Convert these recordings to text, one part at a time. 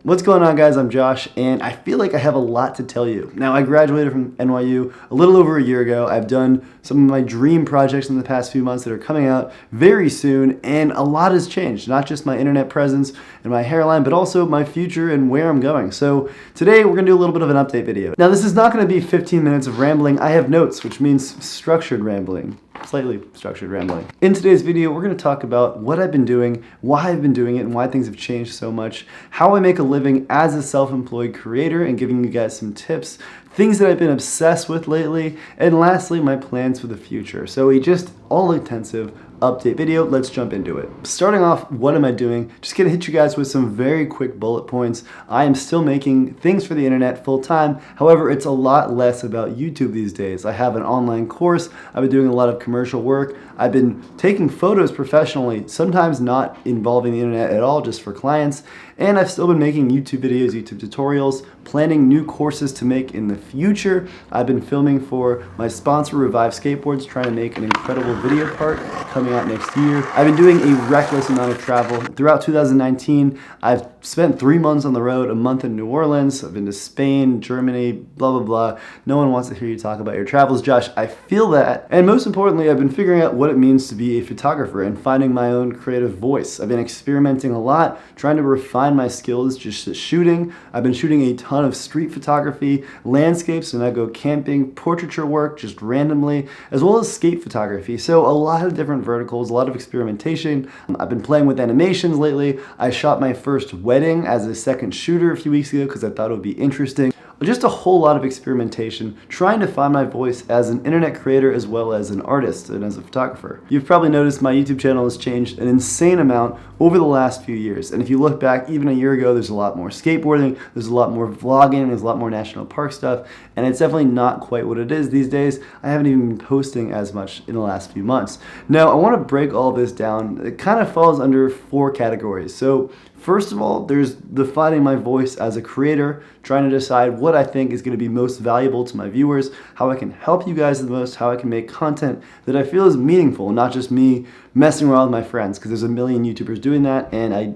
What's going on, guys? I'm Josh, and I feel like I have a lot to tell you. Now, I graduated from NYU a little over a year ago. I've done some of my dream projects in the past few months that are coming out very soon, and a lot has changed. Not just my internet presence and my hairline, but also my future and where I'm going. So today, we're going to do a little bit of an update video. Now, this is not going to be 15 minutes of rambling. I have notes, which means structured rambling. Slightly structured rambling. In today's video, we're going to talk about what I've been doing, why I've been doing it, and why things have changed so much, how I make a living as a self-employed creator, and giving you guys some tips, things that I've been obsessed with lately, and lastly, my plans for the future. So a just all-intensive update video. Let's jump into it. Starting off, what am I doing? Just gonna hit you guys with some very quick bullet points. I am still making things for the internet full time. However, it's a lot less about YouTube these days. I have an online course. I've been doing a lot of commercial work. I've been taking photos professionally, sometimes not involving the internet at all, just for clients. And I've still been making YouTube videos, YouTube tutorials, planning new courses to make in the future. I've been filming for my sponsor, Revive Skateboards, trying to make an incredible video part coming out next year. I've been doing a reckless amount of travel. Throughout 2019, I've spent 3 months on the road, a month in New Orleans. I've been to Spain, Germany, blah, blah, blah. No one wants to hear you talk about your travels, Josh. I feel that. And most importantly, I've been figuring out what it means to be a photographer and finding my own creative voice. I've been experimenting a lot, trying to refine my skills just at shooting. I've been shooting a ton of street photography, landscapes, and I go camping, portraiture work just randomly, as well as skate photography. So a lot of different verticals, a lot of experimentation. I've been playing with animations lately. I shot my first wedding as a second shooter a few weeks ago because I thought it would be interesting. Just a whole lot of experimentation, trying to find my voice as an internet creator as well as an artist and as a photographer. You've probably noticed my YouTube channel has changed an insane amount over the last few years. And if you look back even a year ago, there's a lot more skateboarding, there's a lot more vlogging, there's a lot more national park stuff, and it's definitely not quite what it is these days. I haven't even been posting as much in the last few months. Now, I want to break all this down. It kind of falls under 4 categories. So first of all, there's defining my voice as a creator, trying to decide what I think is going to be most valuable to my viewers, how I can help you guys the most, how I can make content that I feel is meaningful, not just me messing around with my friends, because there's a million YouTubers doing that, and I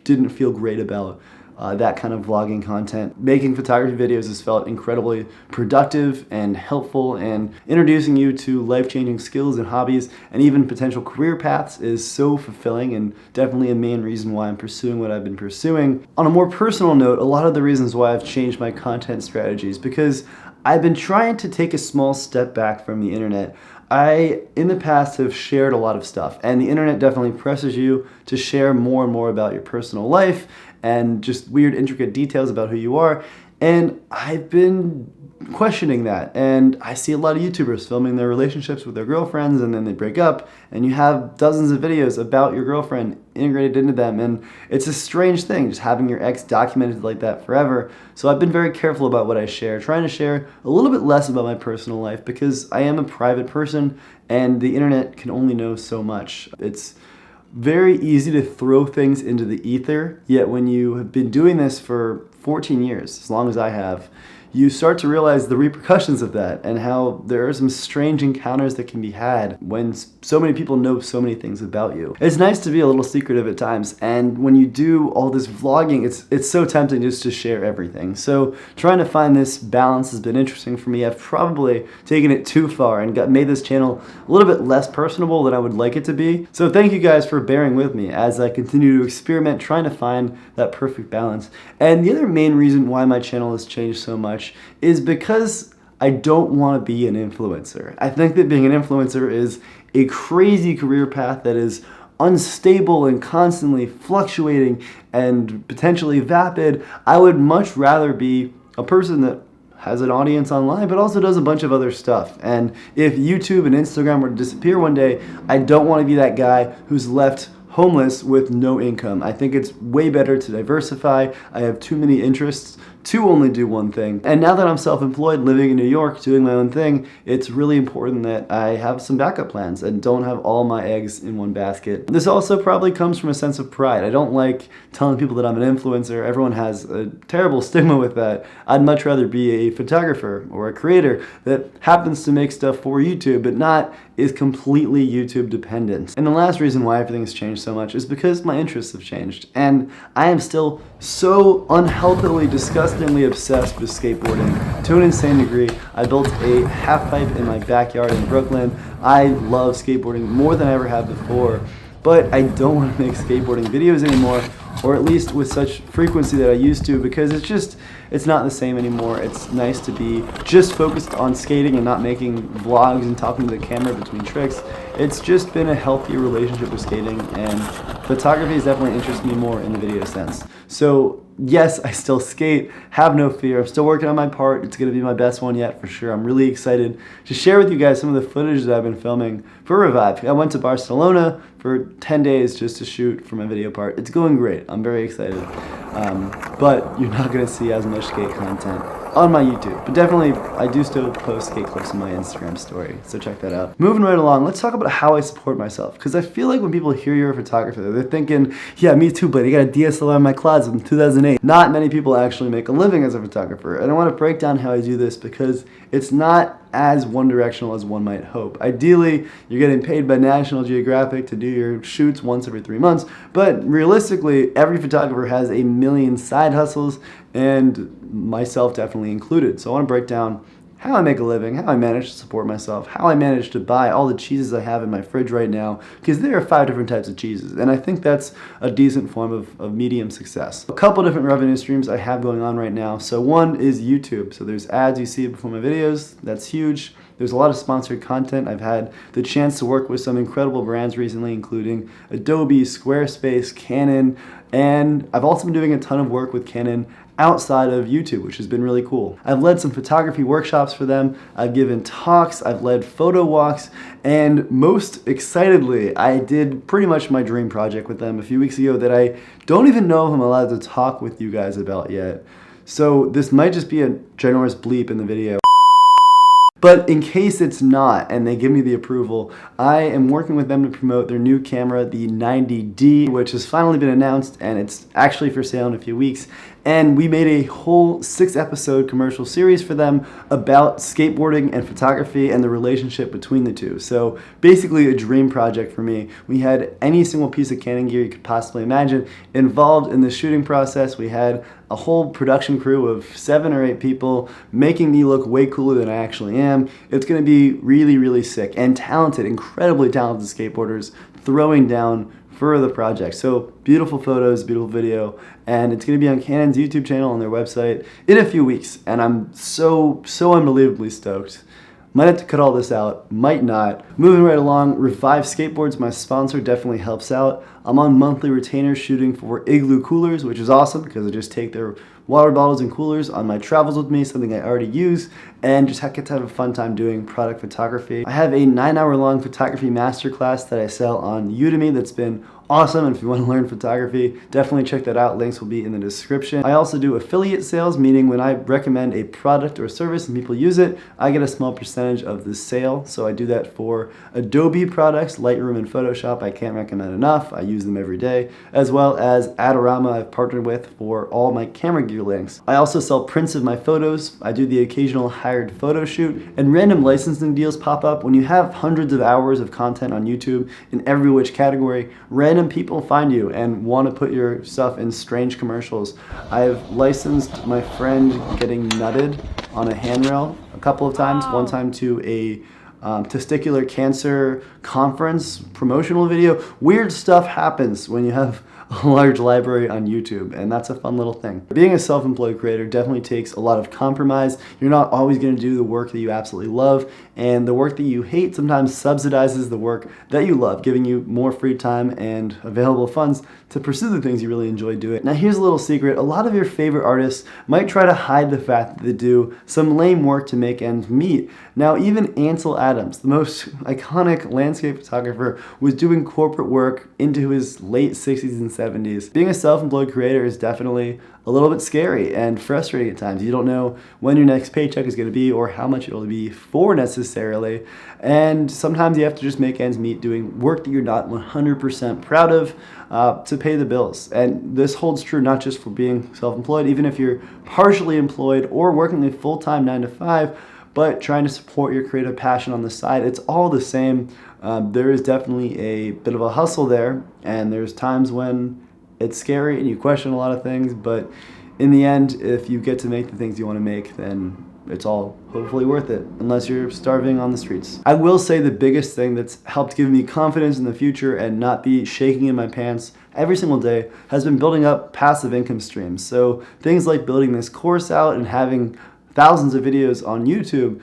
didn't feel great about that kind of vlogging content. Making photography videos has felt incredibly productive and helpful, and introducing you to life-changing skills and hobbies and even potential career paths is so fulfilling, and definitely a main reason why I'm pursuing what I've been pursuing. On a more personal note, a lot of the reasons why I've changed my content strategies because I've been trying to take a small step back from the internet. I, in the past, have shared a lot of stuff, and the internet definitely presses you to share more and more about your personal life and just weird, intricate details about who you are. And I've been questioning that, and I see a lot of YouTubers filming their relationships with their girlfriends, and then they break up, and you have dozens of videos about your girlfriend integrated into them, and it's a strange thing, just having your ex documented like that forever. So I've been very careful about what I share, trying to share a little bit less about my personal life because I am a private person, and the internet can only know so much. It's very easy to throw things into the ether, yet when you have been doing this for 14 years, as long as I have, you start to realize the repercussions of that and how there are some strange encounters that can be had when so many people know so many things about you. It's nice to be a little secretive at times, and when you do all this vlogging, it's so tempting just to share everything. So trying to find this balance has been interesting for me. I've probably taken it too far and made this channel a little bit less personable than I would like it to be. So thank you guys for bearing with me as I continue to experiment, trying to find that perfect balance. And the other main reason why my channel has changed so much is because I don't want to be an influencer. I think that being an influencer is a crazy career path that is unstable and constantly fluctuating and potentially vapid. I would much rather be a person that has an audience online, but also does a bunch of other stuff. And if YouTube and Instagram were to disappear one day, I don't want to be that guy who's left homeless with no income. I think it's way better to diversify. I have too many interests to only do one thing. And now that I'm self-employed, living in New York, doing my own thing, it's really important that I have some backup plans and don't have all my eggs in one basket. This also probably comes from a sense of pride. I don't like telling people that I'm an influencer. Everyone has a terrible stigma with that. I'd much rather be a photographer or a creator that happens to make stuff for YouTube, but not is completely YouTube dependent. And the last reason why everything has changed so so much is because my interests have changed. And I am still so unhealthily, disgustingly obsessed with skateboarding to an insane degree. I built a half pipe in my backyard in Brooklyn. I love skateboarding more than I ever have before, but I don't want to make skateboarding videos anymore, or at least with such frequency that I used to, because it's not the same anymore. It's nice to be just focused on skating and not making vlogs and talking to the camera between tricks. It's just been a healthier relationship with skating, and photography has definitely interested me more in the video sense. So yes, I still skate, have no fear. I'm still working on my part. It's gonna be my best one yet for sure. I'm really excited to share with you guys some of the footage that I've been filming for Revive. I went to Barcelona for 10 days just to shoot for my video part. It's going great. I'm very excited. But you're not gonna see as much skate content on my YouTube. But definitely, I do still post skate clips on my Instagram story, so check that out. Moving right along, let's talk about how I support myself. Because I feel like when people hear you're a photographer, they're thinking, yeah, me too, buddy. I got a DSLR in my closet in 2008. Not many people actually make a living as a photographer. And I want to break down how I do this because it's not as one-directional as one might hope. Ideally, you're getting paid by National Geographic to do your shoots once every 3 months, but realistically, every photographer has a million side hustles, and myself definitely included. So I want to break down how I make a living, how I manage to support myself, how I manage to buy all the cheeses I have in my fridge right now, because there are 5 different types of cheeses, and I think that's a decent form of medium success. A couple different revenue streams I have going on right now. So one is YouTube. So there's ads you see before my videos. That's huge. There's a lot of sponsored content. I've had the chance to work with some incredible brands recently, including Adobe, Squarespace, Canon, and I've also been doing a ton of work with Canon outside of YouTube, which has been really cool. I've led some photography workshops for them, I've given talks, I've led photo walks, and most excitedly, I did pretty much my dream project with them a few weeks ago that I don't even know if I'm allowed to talk with you guys about yet. So this might just be a ginormous bleep in the video. But in case it's not, and they give me the approval, I am working with them to promote their new camera, the 90D, which has finally been announced, and it's actually for sale in a few weeks. And we made a whole 6-episode commercial series for them about skateboarding and photography and the relationship between the two. So basically a dream project for me. We had any single piece of Canon gear you could possibly imagine involved in the shooting process. We had a whole production crew of 7 or 8 people making me look way cooler than I actually am. It's going to be really, really sick and talented, incredibly talented skateboarders throwing down for the project. So beautiful photos, beautiful video, and it's going to be on Canon's YouTube channel on their website in a few weeks, and I'm so unbelievably stoked. Might have to cut all this out, might not. Moving right along, Revive Skateboards, my sponsor, definitely helps out. I'm on monthly retainers shooting for Igloo coolers, which is awesome because I just take their water bottles and coolers on my travels with me, something I already use, and just get to have a fun time doing product photography. I have a 9-hour-long photography masterclass that I sell on Udemy that's been awesome, and if you want to learn photography, definitely check that out. Links will be in the description. I also do affiliate sales, meaning when I recommend a product or service and people use it, I get a small percentage of the sale. So I do that for Adobe products, Lightroom and Photoshop. I can't recommend enough. I use them every day, as well as Adorama I've partnered with for all my camera gear links. I also sell prints of my photos. I do the occasional hired photo shoot, and random licensing deals pop up. When you have hundreds of hours of content on YouTube in every which category, random people find you and want to put your stuff in strange commercials. I've licensed my friend getting nutted on a handrail a couple of times. One time to a testicular cancer conference promotional video. Weird stuff happens when you have a large library on YouTube, and that's a fun little thing. Being a self-employed creator definitely takes a lot of compromise. You're not always going to do the work that you absolutely love, and the work that you hate sometimes subsidizes the work that you love, giving you more free time and available funds to pursue the things you really enjoy doing. Now here's a little secret. A lot of your favorite artists might try to hide the fact that they do some lame work to make ends meet. Now even Ansel Adams, the most iconic landscape photographer, was doing corporate work into his late 60s and 70s. Being a self-employed creator is definitely a little bit scary and frustrating at times. You don't know when your next paycheck is going to be or how much it'll be for necessarily. And sometimes you have to just make ends meet doing work that you're not 100% proud of to pay the bills. And this holds true not just for being self-employed, even if you're partially employed or working a full-time 9 to 5, but trying to support your creative passion on the side. It's all the same. there is definitely a bit of a hustle there, and there's times when it's scary and you question a lot of things, but in the end, if you get to make the things you want to make, then it's all hopefully worth it, unless you're starving on the streets. I will say the biggest thing that's helped give me confidence in the future and not be shaking in my pants every single day has been building up passive income streams. So things like building this course out and having thousands of videos on YouTube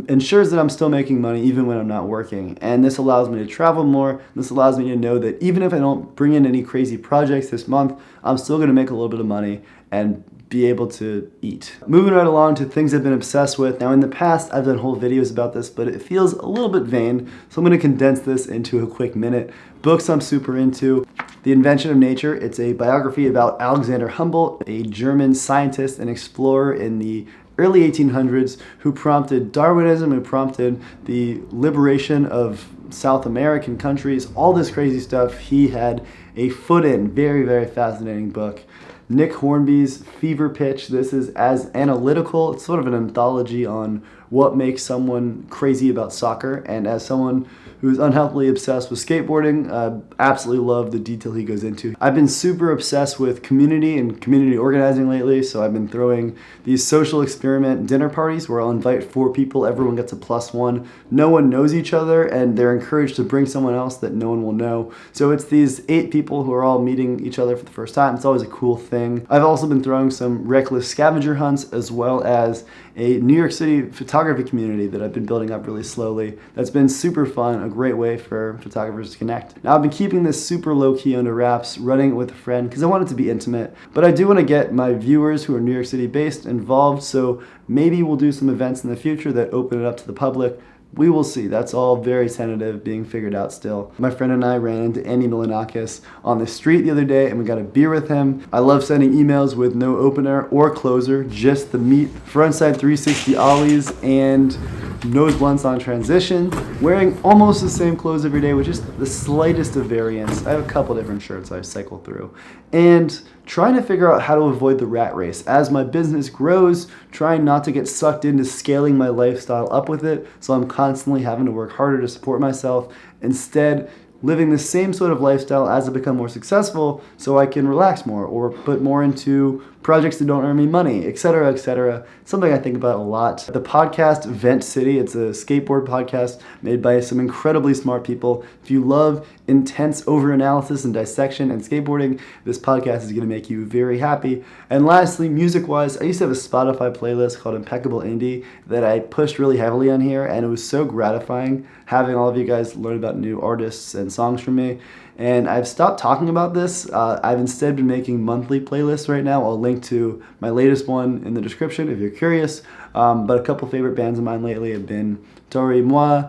ensures that I'm still making money even when I'm not working. And this allows me to travel more. This allows me to know that even if I don't bring in any crazy projects this month, I'm still gonna make a little bit of money and be able to eat. Moving right along to things I've been obsessed with. Now in the past, I've done whole videos about this, but it feels a little bit vain, so I'm gonna condense this into a quick minute. Books I'm super into. The Invention of Nature. It's a biography about Alexander Humboldt, a German scientist and explorer in the early 1800s who prompted Darwinism, who prompted the liberation of South American countries, all this crazy stuff he had a foot in. Very, very fascinating book. Nick Hornby's Fever Pitch. This is as analytical. It's sort of an anthology on what makes someone crazy about soccer. And as someone who's unhealthily obsessed with skateboarding, absolutely love the detail he goes into. I've been super obsessed with community and community organizing lately, so I've been throwing these social experiment dinner parties where I'll invite 4 people, everyone gets a +1. No one knows each other, and they're encouraged to bring someone else that no one will know. So it's these 8 people who are all meeting each other for the first time. It's always a cool thing. I've also been throwing some reckless scavenger hunts, as well as a New York City photography community that I've been building up really slowly. That's been super fun, a great way for photographers to connect. Now I've been keeping this super low-key under wraps, running it with a friend because I want it to be intimate, but I do want to get my viewers who are New York City based involved, so maybe we'll do some events in the future that open it up to the public. We will see. That's all very tentative, being figured out still. My friend and I ran into Andy Milanakis on the street the other day and we got a beer with him. I love sending emails with no opener or closer, just the meat, frontside 360 ollies, and nose blunts on transition. Wearing almost the same clothes every day with just the slightest of variance. I have a couple different shirts I cycle through. And trying to figure out how to avoid the rat race. As my business grows, trying not to get sucked into scaling my lifestyle up with it, so I'm constantly having to work harder to support myself. Instead, living the same sort of lifestyle as I become more successful so I can relax more or put more into projects that don't earn me money, etc., etc. Something I think about a lot. The podcast Vent City, it's a skateboard podcast made by some incredibly smart people. If you love intense overanalysis and dissection and skateboarding, this podcast is going to make you very happy. And lastly, music-wise, I used to have a Spotify playlist called Impeccable Indie that I pushed really heavily on here, and it was so gratifying having all of you guys learn about new artists and songs from me. And I've stopped talking about this. I've instead been making monthly playlists right now. I'll link to my latest one in the description if you're curious. But a couple favorite bands of mine lately have been Tori Moi,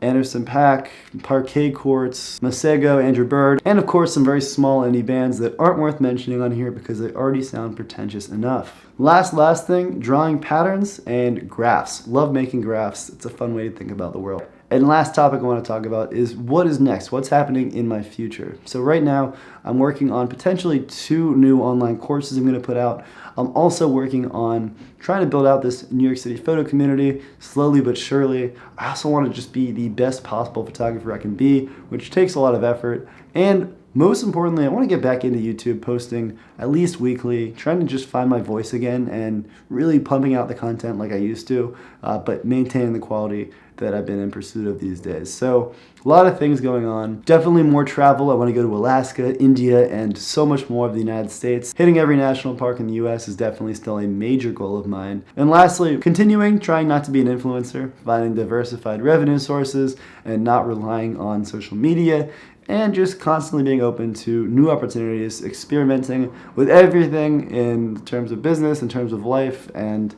Anderson .Paak, Parquet Courts, Masego, Andrew Bird, and of course some very small indie bands that aren't worth mentioning on here because they already sound pretentious enough. Last thing, drawing patterns and graphs. Love making graphs. It's a fun way to think about the world. And last topic I want to talk about is what is next? What's happening in my future? So right now, I'm working on potentially 2 new online courses I'm going to put out. I'm also working on trying to build out this New York City photo community slowly but surely. I also want to just be the best possible photographer I can be, which takes a lot of effort. And most importantly, I want to get back into YouTube, posting at least weekly, trying to just find my voice again and really pumping out the content like I used to, but maintaining the quality that I've been in pursuit of these days. So a lot of things going on. Definitely more travel. I want to go to Alaska, India, and so much more of the United States. Hitting every national park in the US is definitely still a major goal of mine. And lastly, continuing trying not to be an influencer, finding diversified revenue sources, and not relying on social media, and just constantly being open to new opportunities, experimenting with everything in terms of business, in terms of life, and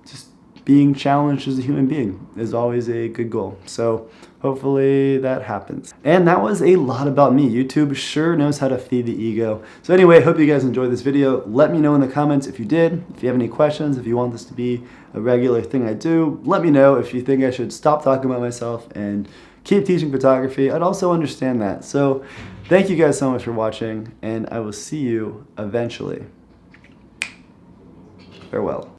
just being challenged as a human being is always a good goal. So hopefully that happens. And that was a lot about me. YouTube sure knows how to feed the ego. So anyway, hope you guys enjoyed this video. Let me know in the comments if you did. If you have any questions, if you want this to be a regular thing I do, let me know. If you think I should stop talking about myself and keep teaching photography, I'd also understand that. So thank you guys so much for watching, and I will see you eventually. Farewell.